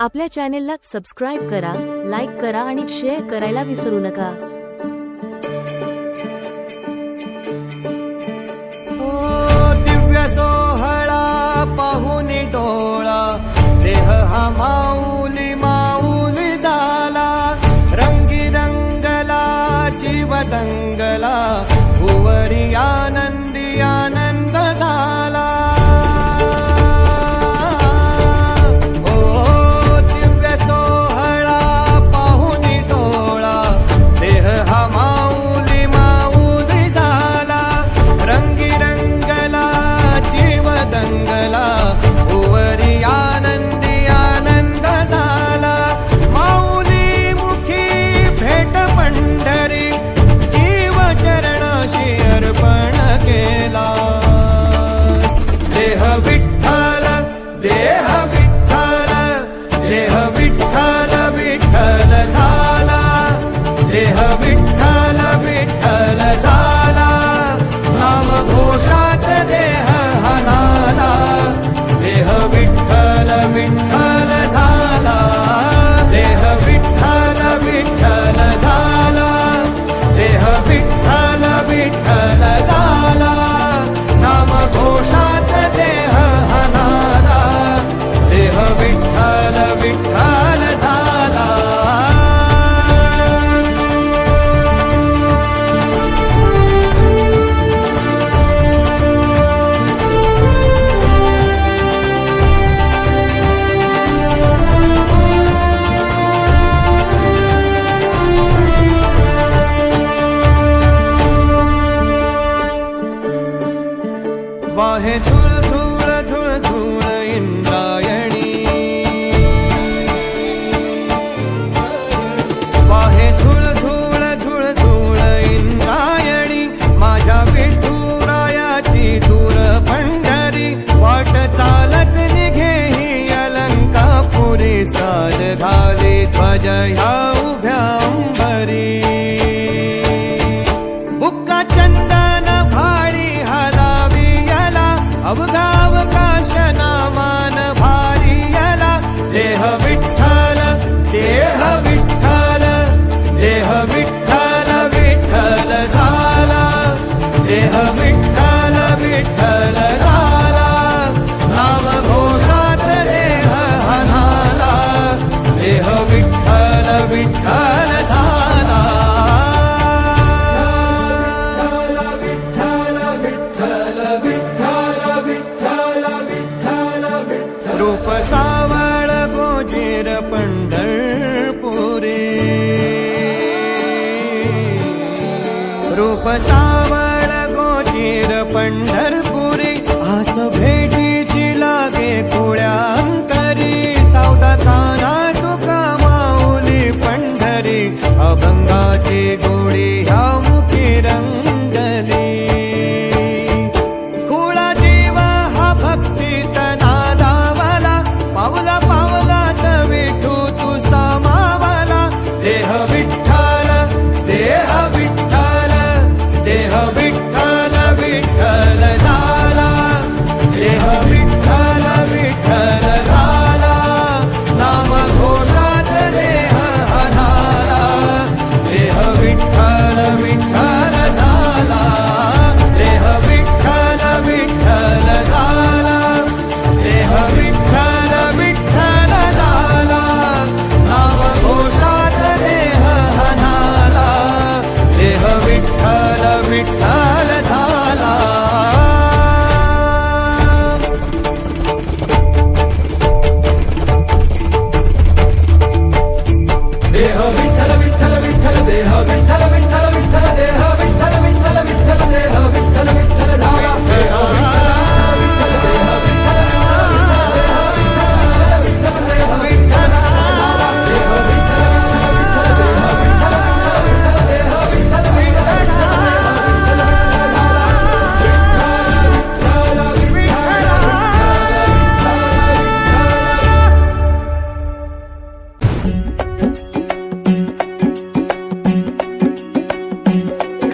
आपल्या चॅनेलला सबस्क्राइब करा, लाईक करा आणि शेअर करायला विसरू नका। दिव्य सोहळा पाहुनी डोळा, देह हा माऊली माऊली झाला। रंगी रंगला जीव दंगला, भुवरी आनंदी आनंद झाला। दिव्य सोहळा पाहुनी डोळा, देह हा माऊली माऊली झाला। रंगी रंगला जीव दंगला, भुवरी आनंदी आनंद झाला। माऊली मुखी भेट पंढरी, जीव चरणाशी अर्पण केला। देह विठ्ठल देह विठ्ठल, देह विठ्ठल विठ्ठल झाला। देह विठ्ठल विठ्ठल झाला, नाम घोषात देह हनाला। देह विठ्ठल विठ्ठल झाला, देह विठ्ठल विठ्ठल झाला। देह विठ्ठल विठ्ठल झाला, नाम घोषात देह हनाला। देह विठ्ठल विठ्ठल झाला। वाहे झुळ झुळ झुळ झुळ इंद्रायणी, वाहे झुळ झुळ झुळ झुळ इंद्रायणी। माझ्या विठुरायाची दूर पंढरी, वाट चालत निघे ही अलंकापुरी। साज घाली ध्वज ह्या उभ्या अंबरी, बुक्का चंदन भाळी हलावी याला। अवघाव काशना मान भारी याला। देह विठ्ठल देह विठ्ठल, देह विठ्ठल विठ्ठल झाला। देह विठ्ठल विठ्ठल झाला, नाम घोषात देह हनाला। देह विठ्ठल विठ्ठल झाला। रूप सावळ गोजीर पंढरपुरी, रूप सावळ गोजीर पंढरपुरी। आस भेटीची लागे कुळ्या अंतरी, सावधा काना तुका माऊली पंढरी। अभंगाची गोडी ह्या मुखी रंगली, कुळा जीव हा भक्तीचा नादावला। पावला पावलात विठू तू सामावला। देह विठ्ठल देह विठ्ठल, देह विठ्ठल विठ्ठल झाला। देह विठ्ठल विठ्ठल झाला, नाम घोषात देह हनाला। देह विठ्ठल विठ्ठल झाला, देह विठ्ठल विठ्ठल झाला। देह विठ्ठल विठ्ठल झाला, नाम घोषात देह हनाला। देह विठ्ठल विठ्ठल झाला। देह विठ्ठल विठ्ठल विठ्ठल, देह विठ्ठल विठ्ठल विठ्ठल, देह विठ्ठल विठ्ठल विठ्ठल, देह विठ्ठल विठ्ठल झाला। देह विठ्ठल देह विठ्ठल विठ्ठल, देह विठ्ठल झाला। देह विठ्ठल विठ्ठल देह विठ्ठल विठ्ठल, देह विठ्ठल विठ्ठल झाला।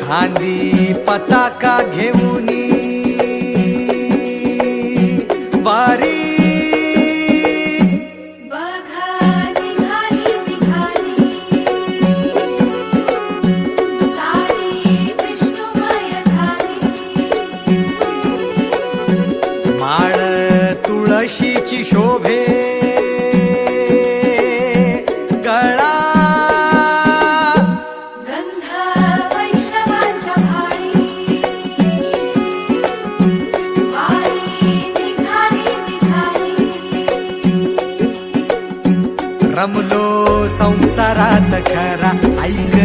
खांदी पताका घेऊनी वारी बघा रमलो संसारात खरा, ऐक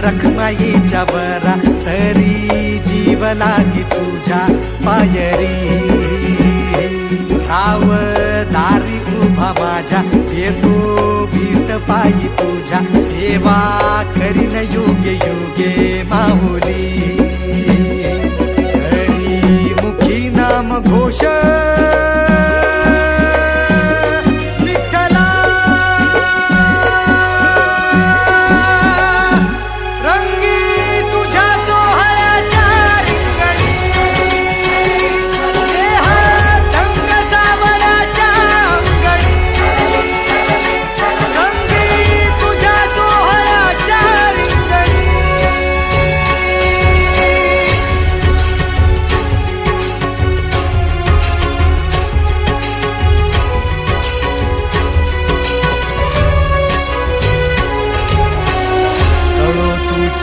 रखमाईच्या बरा, तरी जीव लागी तुझ्या पायरी. राव दारी उभा माझ्या, येतो बीट पायी तुझ्या, सेवा करीन युगे युगे माऊली. हरी मुखी नाम घोष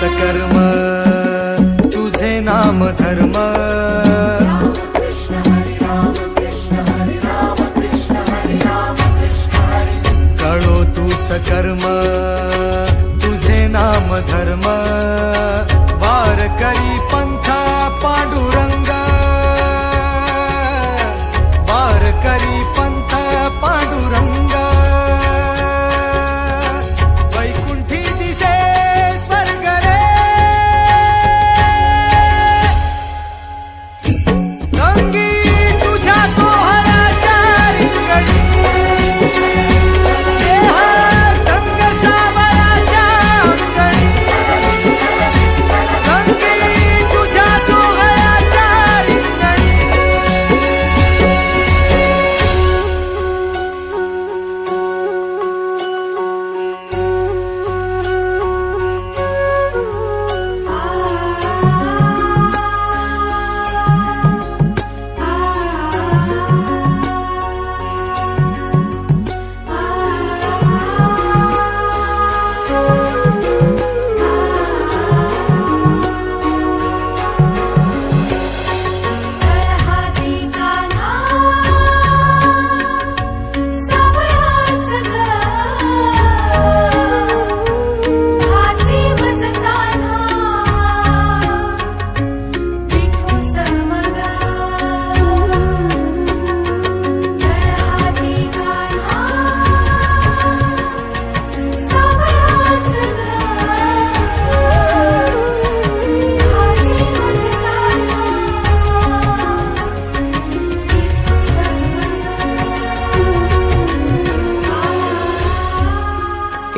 कर्म तुझे नाम धर्म. कळो तूच कर्म तुझे नाम धर्म, वार करी पंथा पांडुरंग, वार करी पंथा पांडुरंग.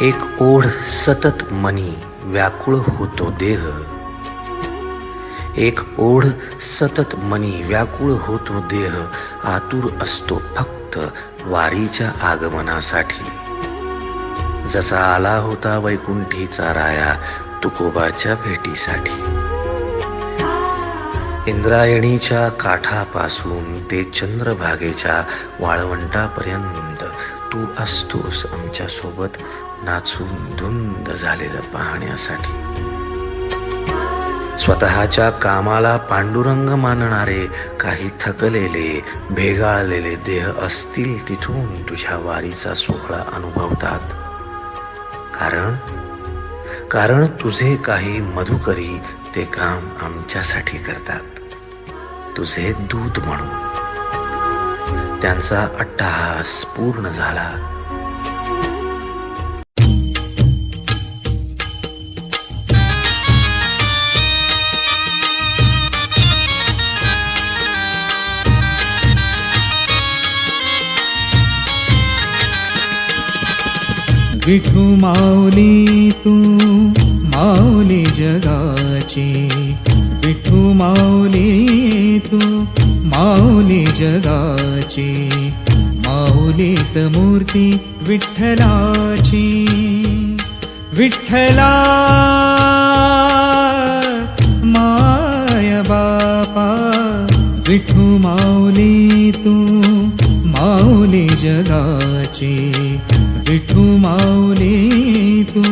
एक ओढ सतत मनी व्याकुळ होतो देह, एक ओढ सतत मनी व्याकुळ होतो देह, आतुर असतो फक्त वारीच्या आगमनासाठी. जसा आला होता वैकुंठीचा राया तुकोबाच्या भेटीसाठी. इंद्रायणीच्या काठापासून ते चंद्रभागेच्या वाळवंटापर्यंत तू असतोस आमच्या सोबत, नाचून धुंद झालेलं पाहण्यासाठी. स्वतःच्या कामाला पांडुरंग मानणारे काही थकलेले भेगाळलेले देह असतील तिथून तुझ्या वारीचा सोहळा अनुभवतात. कारण तुझे काही मधुकरी ते काम आमच्यासाठी करतात, तुझे दूत म्हणून. त्यांचा अट्टहास पूर्ण झाला. विठू माऊली तू माऊली जगाची, विठू माऊली तू माऊली जगाची, माऊलीत मूर्ती विठ्ठलाची. विठ्ठला माय बापा, विठू माऊली तू माऊली जगाची, विठू माऊली तू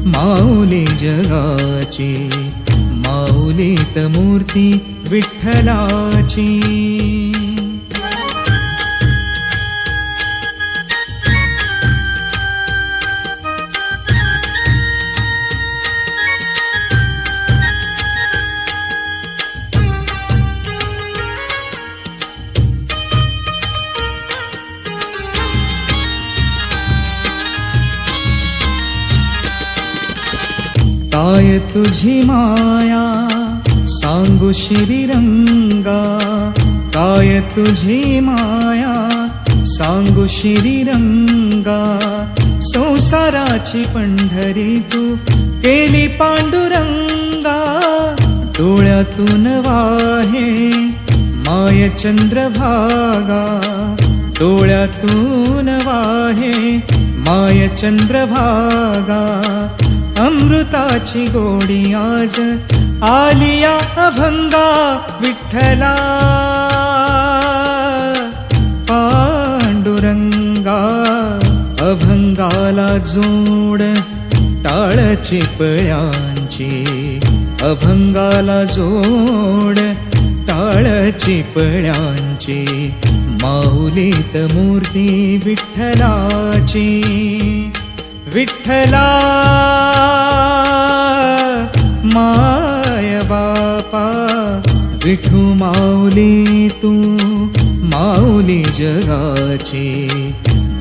माऊली जगाची, माऊलीत मूर्ती विठ्ठलाची. काय तुझी माया सांगू श्रीरंगा, काय तुझी माया सांगू श्रीरंगा. संसाराची पंढरी तू केली पांडुरंगा, डोळ्यातून वाहे माय चंद्रभागा, डोळ्यातून वाहे माय चंद्रभागा. अमृताची गोडी आज आलिया अभंगा, विठ्ठला पांडुरंगा. अभंगाला जोड टाळ चिपळ्यांची, अभंगाला जोड टाळ चिपळ्यांची. माऊलीत मूर्ती विठ्ठलाची, विठ्ठला माय बापा. विठू माऊली तू माऊली जगाची,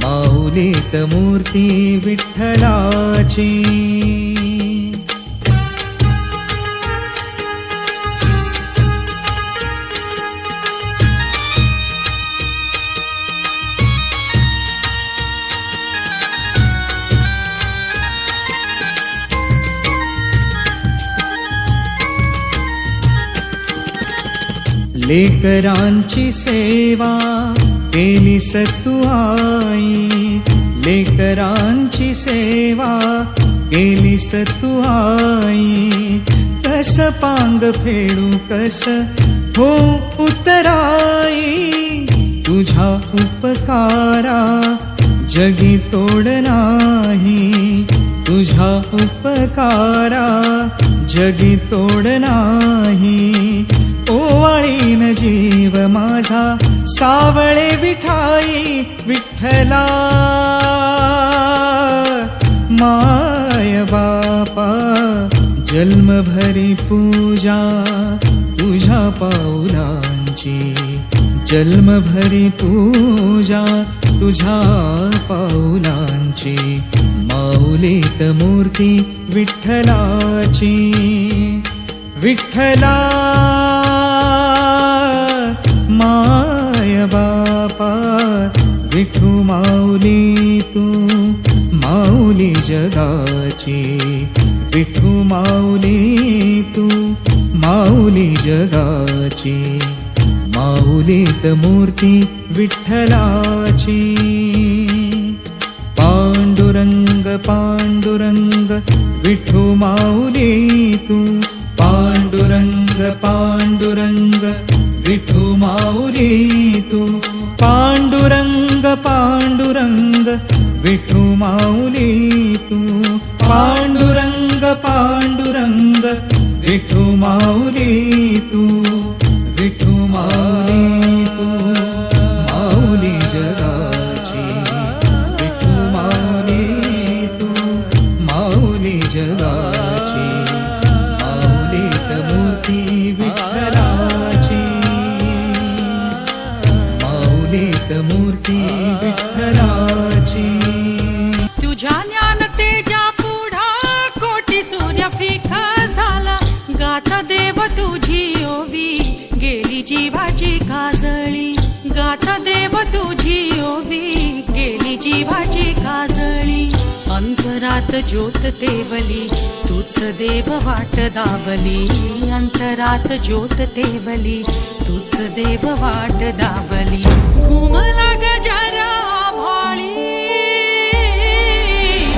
माऊलीत मूर्ती विठ्ठलाची. लेकरांची सेवा केली सतू आई, लेकरांची सेवा केली सतू आई. कस पांग फेडू कस हो उतराई, तुझ्या उपकारा जगी तोड नाही, तुझ्या उपकारा जगी तोड नाही. ओवाळीन जीव माझा सावळे विठाई, विठ्ठला माय बापा. जन्मभरी पूजा तुझ्या पाऊलांची, जन्मभरी पूजा तुझ्या पाऊलांची. माऊलीत मूर्ती विठ्ठलाची, विठ्ठला माय बापा. विठू माऊली तू माऊली जगाची, विठू माऊली तू माऊली जगाची. माऊलीत मूर्ती विठ्ठलाची. पांडुरंग पांडुरंग विठू माऊली तू, पांडुरंग पांडुरंग विठू माऊली तू. पांडुरंग पांडुरंग विठू माऊली तू, पांडुरंग पांडुरंग विठू माऊली तू. विठू माऊली तू माऊली जगाची, विठू माऊली तू माऊली जगाची. माऊलीत मूर्ती विठ्ठलाची, माऊलीत मूर्ती विठ्ठलाची. तुझ्या ज्ञान तेजा पुढा कोटी सूर्य फिका झाला. गाथा देव तुझी ओवी गेली जीवाची काजळी. गाथा देव तुझी ओवी गेली जीवाची काजळी. अंतरात ज्योत तेवली तूच देव वाट दावली. अंतरात ज्योत तेवली तूच देव वाट दावली. घुमला गजरा भाळी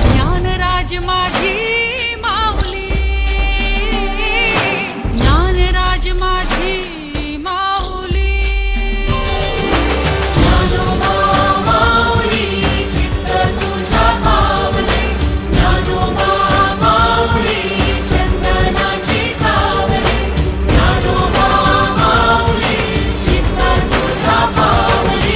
ज्ञानराज माझी माऊली. ज्ञानराज माझी माऊली. ज्ञानोबा माऊली चित्त तुझ्या पावले. ज्ञानोबा माऊली चंदनाची सावले. ज्ञानोबा माऊली चित्त तुझ्या पावले.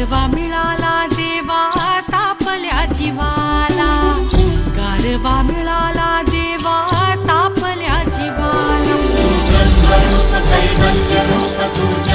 गारवा मिळाला देवा तापल्या जीवाला, गारवा मिळाला देवा तापल्या जीवाला. तू ब्रह्मरूप कैवल्य रूप तुझ्या